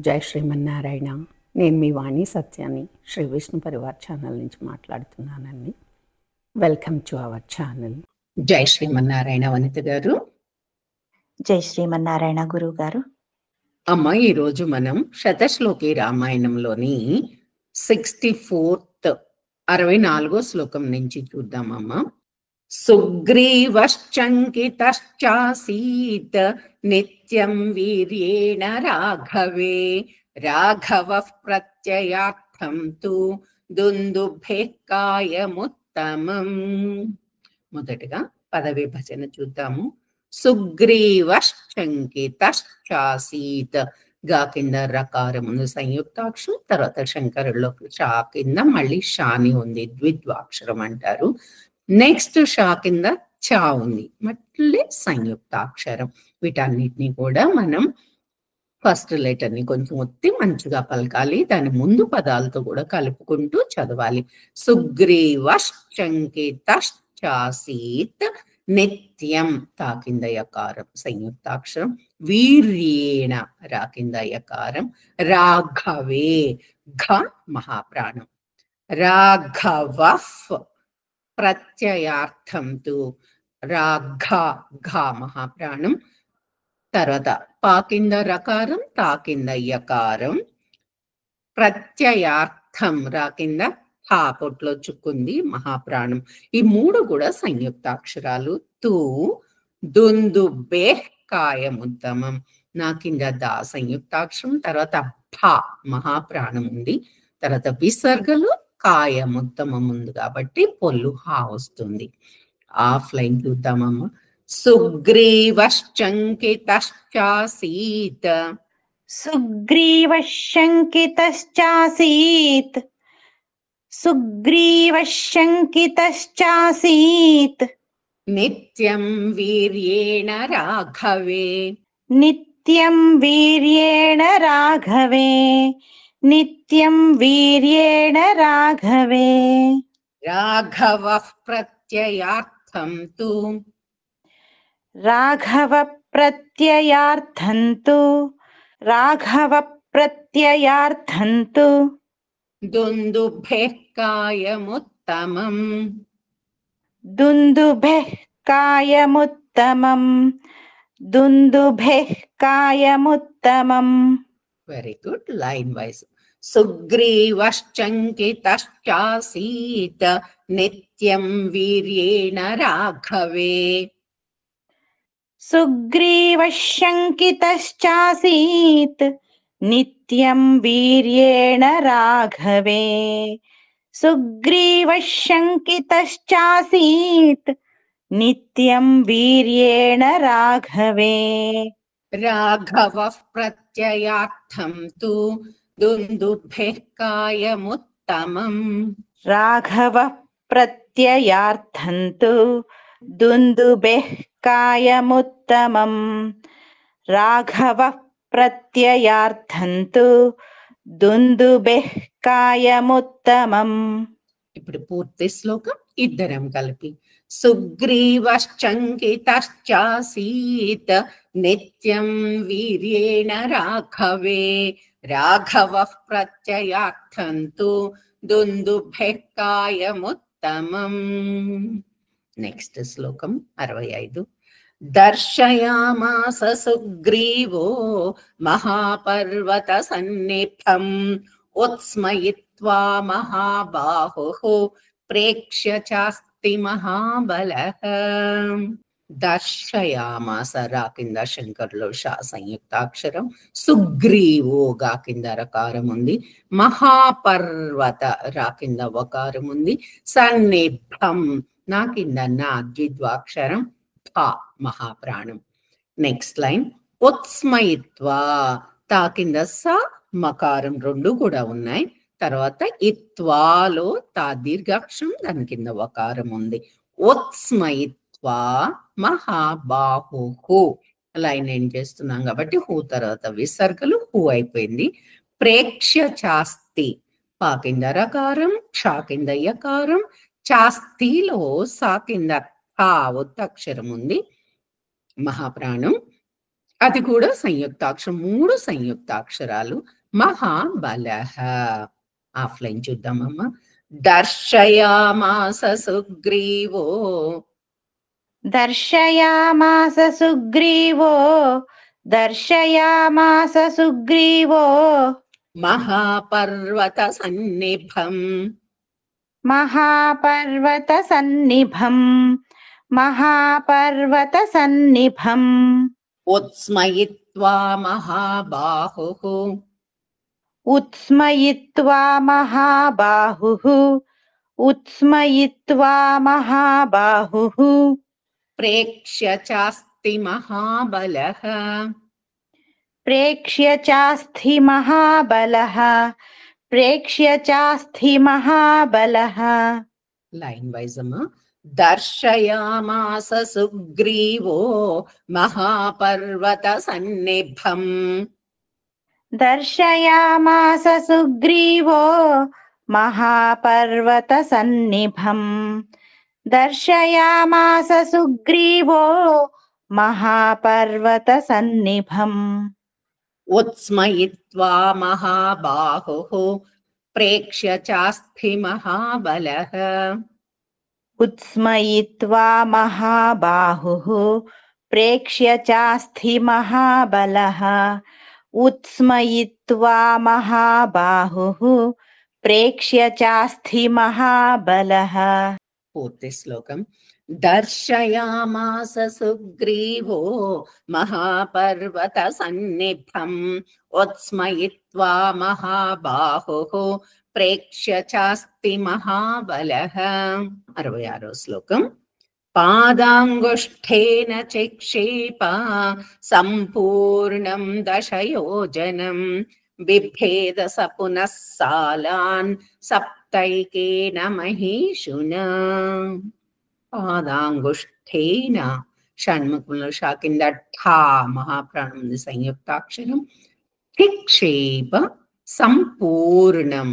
జై శ్రీమన్నారాయణ. నేను మీ వాణి సత్యాన్ని శ్రీ విష్ణు పరివార్ ఛానల్ నుంచి మాట్లాడుతున్నానండి. Welcome to our channel. జై శ్రీమన్నారాయణ వనిత గారు. జై శ్రీమన్నారాయణ గురువు గారు. అమ్మ, ఈరోజు మనం శతశ్లోకి రామాయణంలోని 64th 64వ శ్లోకం నుంచి చూద్దామమ్మా. సుగ్రీవశ్చంకితశ్చాసీత్ నిత్యం వీర్యేణ రాఘవే రాఘవః ప్రత్యయార్థం తు దుందుభేః కాయముత్తమం. మొదటగా పద విభజన చూద్దాము. సుగ్రీవశ్చంకితశ్చాసీత్, గా కింద రకారం ఉంది సంయుక్తాక్షరం, తర్వాత శంకరుల్లో షా కింద మళ్ళీ షాని ఉంది, ద్విద్వాక్షరం అంటారు. నెక్స్ట్ షా కింద చా ఉంది, మళ్ళీ సంయుక్తాక్షరం. వీటన్నిటిని కూడా మనం ఫస్ట్ లెటర్ ని కొంచెం ఒత్తి మంచిగా పలకాలి, దాని ముందు పదాలతో కూడా కలుపుకుంటూ చదవాలి. సుగ్రీవశ్చంకితశ్చాసీత్ నిత్యం, తా కింద యకారం సంయుక్తాక్షరం, వీర్యేణ రా కింద యకారం, రాఘవే ఘ మహాప్రాణం, రాఘవః ప్రత్యయార్థం తు రాఘ ఘ మహాప్రాణం, తర్వాత పా కింద రకారం, తా కింద యకారం, ప్రత్యయార్థం రా కింద హా పొట్లో చుక్కుంది మహాప్రాణం. ఈ మూడు కూడా సంయుక్తాక్షరాలు. తు దుందుభేః కాయముత్తమం, నా కింద దా సంయుక్తాక్షరం, తర్వాత భా మహాప్రాణం ఉంది, తర్వాత విసర్గలు కాయముత్తమం ఉంది కాబట్టి పొల్లు హా వస్తుంది. ఆఫ్లైన్ చూద్దామమ్మా. సుగ్రీవశ్చంకితశ్చాసీత్, సుగ్రీవశ్చంకితశ్చాసీత్, సుగ్రీవశ్చంకితశ్చాసీత్ నిత్యం వీర్యేణ రాఘవే నిత్యం వీర్యేణ రాఘవే నిత్యం వీర్యేణ రాఘవే రాఘవః ప్రత్యయార్థం తు రాఘవ ప్రత్యయార్థం తు రాఘవ ప్రత్యయార్థం తు దుందుభేః కాయముత్తమం దుందుభేః కాయముత్తమం దుందుభేః కాయముత్తమం. Very good. Line wise. సుగ్రీవశ్చంకితశ్చాసీత్ నిత్యం వీర్యేణ రాఘవే సుగ్రీవశ్చంకితశ్చాసీత్ నిత్యం వీర్యేణ రాఘవే సుగ్రీవశ్చంకితశ్చాసీత్ నిత్యం వీర్యేణ రాఘవే రాఘవః ప్రత్యయార్థం తు దుందుభేః కాయముత్తమం రాఘవ ప్రత్యయార్థం తు దుందుభేః కాయముత్తమం రాఘవ ప్రత్యయార్థం తు దుందుభేః కాయముత్తమం. ఇప్పుడు పూర్తి శ్లోకం ఇద్దరం కలిపి. సుగ్రీవశ్చంకితశ్చాసీత్ నిత్యం వీర్యేణ రాఘవే రాఘవః ప్రత్యయార్థం తు దుందుభేః కాయముత్తమం. నెక్స్ట్ శ్లోకం 65. దర్శయామాస సుగ్రీవో మహాపర్వత సన్నిభం ఉత్స్మయిత్వా మహాబాహుః ప్రేక్ష్య చాస్తి మహాబలః. దర్శయామాస రా కింద శంకర్లో షా సంయుక్తాక్షరం, సుగ్రీవో గా కింద రకారం ఉంది, మహాపర్వత రా కింద వకారం ఉంది, సన్నిభం నా కింద నా ద్విద్వాక్షరం, భా మహాప్రాణం. Next line. ఉత్స్మయిత్వా తా కింద స మకారం రెండు కూడా ఉన్నాయి, తర్వాత ఇత్వాలో తా దీర్ఘాక్షరం, దాని కింద వకారం ఉంది. ఉత్స్మయిత్వా మహాబాహుః, లైన్ ఏం చేస్తున్నాం కాబట్టి హూ తర్వాత విసర్గలు, హూ అయిపోయింది. ప్రేక్ష్య చాస్తి, పా కింద రకారం, క్షా కింద యకారం, చాస్తిలో సా కింద ఒత్తక్షరం ఉంది, మహాప్రాణం. అది కూడా సంయుక్తాక్షరం, 3 సంయుక్తాక్షరాలు. మహాబలః. ఆఫ్లైన్ చూద్దామమ్మా. దర్శయామాస సుగ్రీవో దర్శయామాస సుగ్రీవో దర్శయామాస సుగ్రీవో మహాపర్వత సన్నిభం మహాపర్వత సన్నిభం మహాపర్వత సన్నిభం ఉత్స్మయిత్వా మహాబాహుః ఉత్స్మయిత్వా మహాబాహుః ఉత్స్మయిత్వా మహాబాహుః ప్రేక్ష్య చాస్తి మహాబలః ప్రేక్ష్య చాస్తి మహాబలః ప్రేక్ష్య చాస్తి మహాబలః. లైన్ వైజ్ అమ్మా. దర్శయామాస సుగ్రీవో మహాపర్వత సన్నిభం దర్శయామాస సుగ్రీవో మహాపర్వత సన్నిభం దర్శయామాస సుగ్రీవో మహాపర్వత సన్నిభం. ఉత్స్మయిత్వా మహాబాహుః ప్రేక్ష్య చాస్తి మహాబలః ఉత్స్మయిత్వా మహాబాహుః ప్రేక్ష్య చాస్తి మహాబలః ఉత్స్మయిత్వా మహాబాహుః ప్రేక్ష్య చాస్తి మహాబలః. పూర్తి శ్లోకం. దర్శయామాస సుగ్రీవో మహాపర్వత సన్నిభం ఉత్స్మయిత్వా మహాబాహుః ప్రేక్ష్య చాస్తి మహాబలః. 66వ శ్లోకం. పాదాంగుష్ఠేన చిక్షేప సంపూర్ణం దశయోజనం బిభేద స పునః సాలాన్ సప్తైకేన మహీషునా. పాదాంగుష్ఠేన షణ్ముఖంలో షా కింద ఠా మహాప్రాణం ఉంది సంయుక్తాక్షరం. చిక్షేప సంపూర్ణం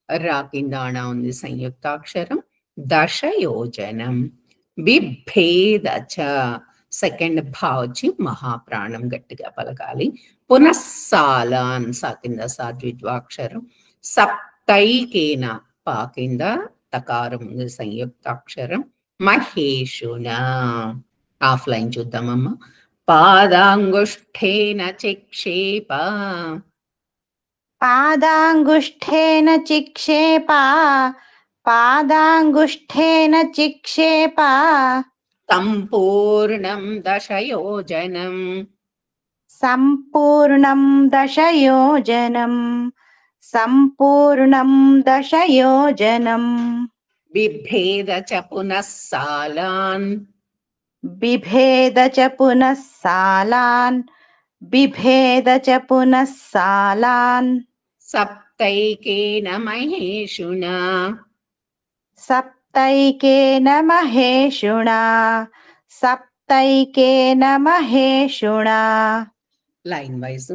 రా కింద అణ ఉంది సంయుక్తాక్షరం. దశయోజనం బిభేద చ సెకండ్ భా వచ్చి మహాప్రాణం గట్టిగా పలకాలి. పునఃసాలాన్ సా కింద సా ద్విత్వాక్షరం. సప్తైకేన పా కింద తకారం ఉంది సంయుక్తాక్షరం. మహేషున. ఆఫ్లైన్ చూద్దామమ్మా. పాదాంగుష్ఠేన చిక్షేప పాదాంగుష్ఠేన చిక్షేప పాదాంగుష్ఠేన చిక్షేప సంపూర్ణం దశయోజనం సంపూర్ణం దశయోజనం సంపూర్ణం దశయోజనం బిభేద చ పునః సాలాన్ బిభేద చ పునః సాలాన్ బిభేద చ పునః సాలాన్ సప్తైకేన మహేషునా సప్తైకేన మహేషునా సప్తైకేన మహేషునా. Line wise.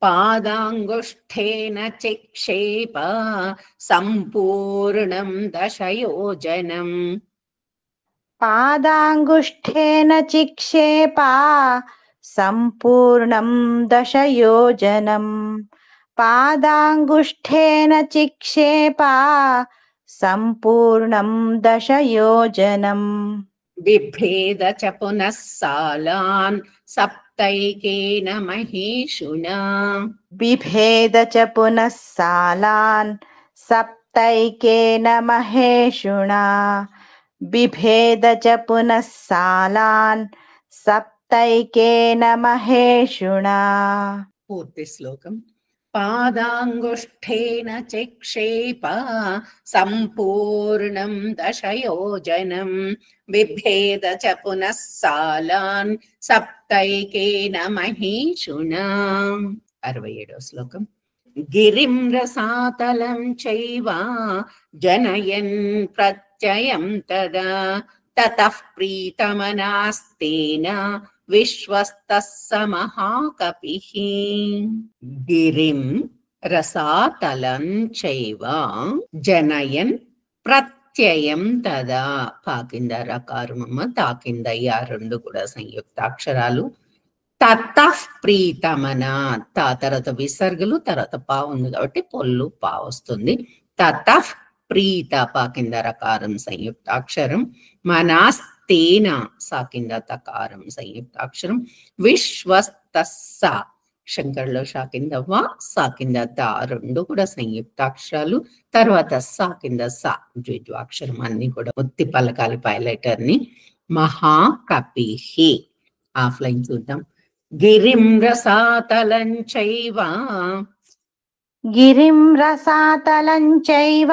పాదాంగుష్ఠేన చిక్షేప సంపూర్ణం దశయోజనం పాదాంగుష్ఠేన చిక్షేప సంపూర్ణం దశయోజనం పాదాంగుష్ఠేన చిక్షేప సంపూర్ణం దశయోజనం బిభేద చ పునః సాలాన్ సప్తైకేన మహేషునా బిభేద చ పునః సాలాన్ సప్తైకేన మహేషునా బిభేద చ పునః సాలాన్ సప్తైకేన మహేషునా. పూర్తి శ్లోకం. పాదాంగుష్ఠేన చిక్షేప సంపూర్ణం దశయోజనం బిభేద చ పునః సాలాన్ సప్తైకేన మహీషునా. 67వ శ్లోకం. గిరిం రసాతలం చైవ జనయన్ ప్రత్యయం తదా తతః ప్రీతమనాస్తేన విశ్వస్తః స మహాకపిః. గిరిం రసాతలం చైవ జనయన్ ప్రత్యయం తదా. పా కింద రకారమమ్మ, తా కింద యా రెండు కూడా సంయుక్తాక్షరాలు. తతః ప్రీతమన, తర్వాత విసర్గలు, తర్వాత పా ఉంది కాబట్టి పొల్లు పా వస్తుంది. తతః ప్రీత, పా కింద రకారం సంయుక్తాక్షరం. మనాస్తేన, సా కింద తకారం సంయుక్తాక్షరం. విశ్వస్తస్స, శంకర్లో షా కింద వా, సా కింద దా, రెండు కూడా సంయుక్తాక్షరాలు. తర్వాత సా కింద సా ద్విద్వాక్షరం. అన్ని కూడా ఒత్తి పలకాలి పై లెటర్ ని. మహాకపిః, ఆఫ్లైన్ చూద్దాం. గిరిం రసాతలం చైవ, గిరిం రసాతలం చైవ,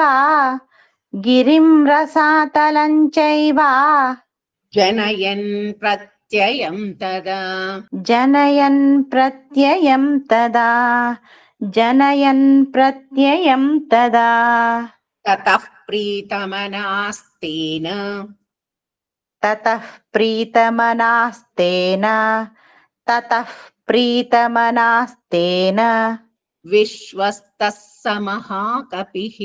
గిరిం రసాతలం చైవ, జనయన్ ప్రత్యయం తదా, జనయన్ ప్రత్యయం తదా, జనయన్ ప్రత్యయం తదా. తతః ప్రీతమనాస్తేన, తతః ప్రీతమనాస్తేన, తతః ప్రీతమనాస్తేన, విశ్వస్తస్స మహాకపిః,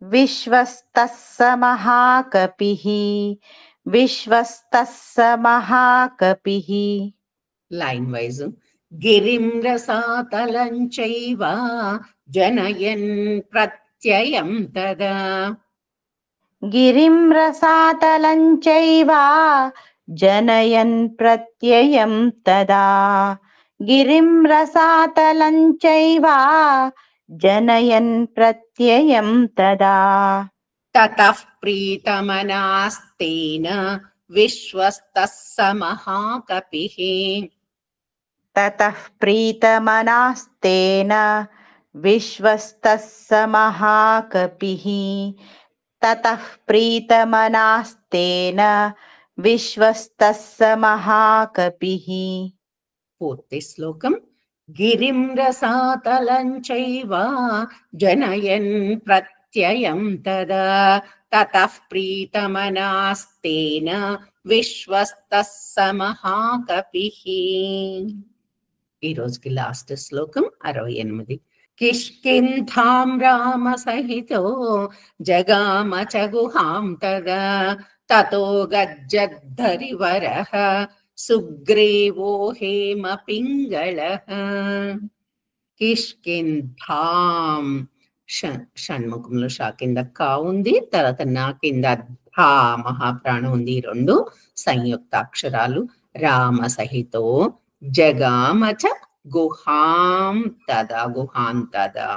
విశ్వస్తస్స మహాకపిః, విశ్వస్తస్స మహాకపిః. Line wise. గిరిం రసాతలం చైవ, జనయన్ ప్రత్యయం తదా, గిరిం రసాతలం చైవ, జనయన్ ప్రత్యయం తదా, గిరిం రసాతలం చైవ, జనయన్ ప్రత్యయం తదా. తతః ప్రీతమనాస్తేన, విశ్వస్తస్స మహాకపిః, తతః ప్రీతమనాస్తేన, విశ్వస్తస్స మహాకపిః, తతః ప్రీతమనాస్తేన, విశ్వస్తస్స మహాకపిః. పూర్తి శ్లోకం. గిరిం రసాతలం చైవ, జనయన్ ప్రత్యయం తదా, తతః ప్రీతమనాస్తేన, విశ్వస్తస్స మహాకపిః. ఈ రోజుకి లాస్ట్ శ్లోకం 68. కిష్కింధాం రామ సహితో జగామ చ గుహాం తదా, తతో గజ్జద్ధరివరః సుగ్రీవో హేమ పింగళః. కిష్కింధాం, షణ్ముఖంలో షా కింద కా ఉంది, తర్వాత నా కింద ధా మహాప్రాణం ఉంది. ఈ రెండు సంయుక్తాక్షరాలు. రామ సహితో జగామ చ గుహాం తదా, గుహాం తదా.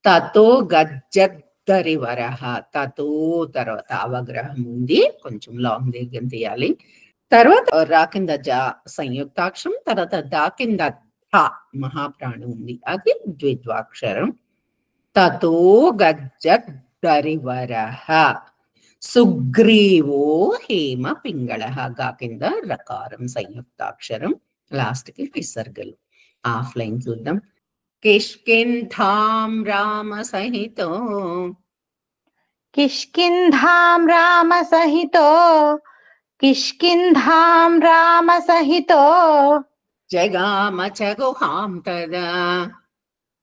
తతో గజ్జద్ధరివరః, తతో తర్వాత అవగ్రహం ఉంది, కొంచెం లాంగ్ దీర్ఘం తీయాలి. తర్వాత రా కింద జా సంయుక్తాక్షరం, తర్వాత దా కింద ధ మహాప్రాణం ఉంది, అది ద్విద్వాక్షరం. తతో గజ్జద్ధరివరః సుగ్రీవో హేమ పింగళః, గా కింద రకారం సంయుక్తాక్షరం. లాస్ట్ కి విసర్గలు. ఆఫ్లైన్ చూద్దాం. కిష్కింధాం రామ సహితో, కిష్కింధాం రామ సహితో, కిష్కింధాం రామ సహితో, జగామ చ గుహాం తదా,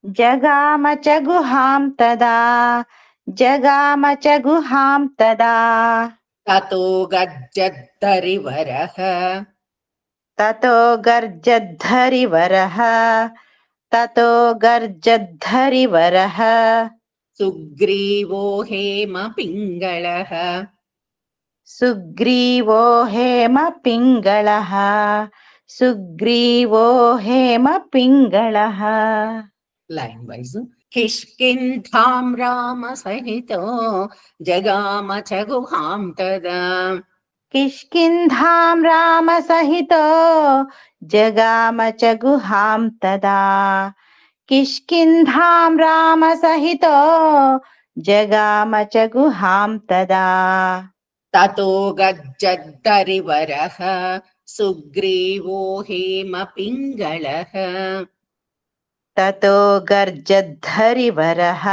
జగామ చ గుహాం తదా, జగామ చ గుహాం తదా. తతో గజ్జద్ధరివరః, తతో గర్జద్ధరివరః, తతో గర్జద్ధరివరః సుగ్రీవో హేమ పింగళః, సుగ్రీవో హేమ పింగళః, సుగ్రీవో హేమ పింగళః. Line wise. కిష్కింధాం రామ సహితో జగామ చ గుహాం తదా, కిష్కింధాం రామ సహితో జగామ చ గుహాం తదా, కిష్కింధాం రామ సహితో జగామ చ గుహాం తదా. తతో గజ్జద్ధరివరః సుగ్రీవో హేమ పింగళః, తతో గర్జద్ధరివరః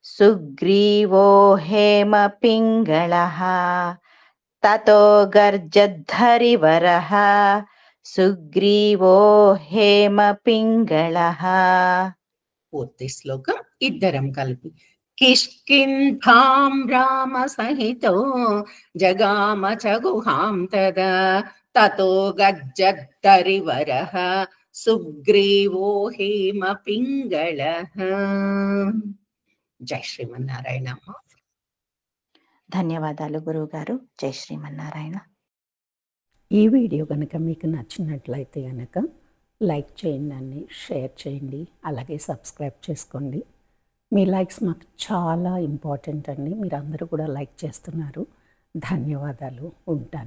సుగ్రీవో హేమ పింగళః, తతో గర్జద్ధరివరః సుగ్రీవో హేమ పింగళః. పూర్తి శ్లోకం ఇద్దరం కలిపి. కిష్కింధాం రామ సహితో జగామ చ గుహాం తదా, తతో గజ్జద్ధరివరః సుగ్రీవో హేమ పింగళః. జై శ్రీమన్నారాయణ. ధన్యవాదాలు గురువుగారు. జై శ్రీమన్నారాయణ. ఈ వీడియో కనుక మీకు నచ్చినట్లయితే కనుక లైక్ చేయండి, షేర్ చేయండి, అలాగే సబ్స్క్రైబ్ చేసుకోండి. మీ లైక్స్ మాకు చాలా ఇంపార్టెంట్ అండి. మీరు అందరూ కూడా లైక్ చేస్తున్నారు. ధన్యవాదాలు. ఉంటాను.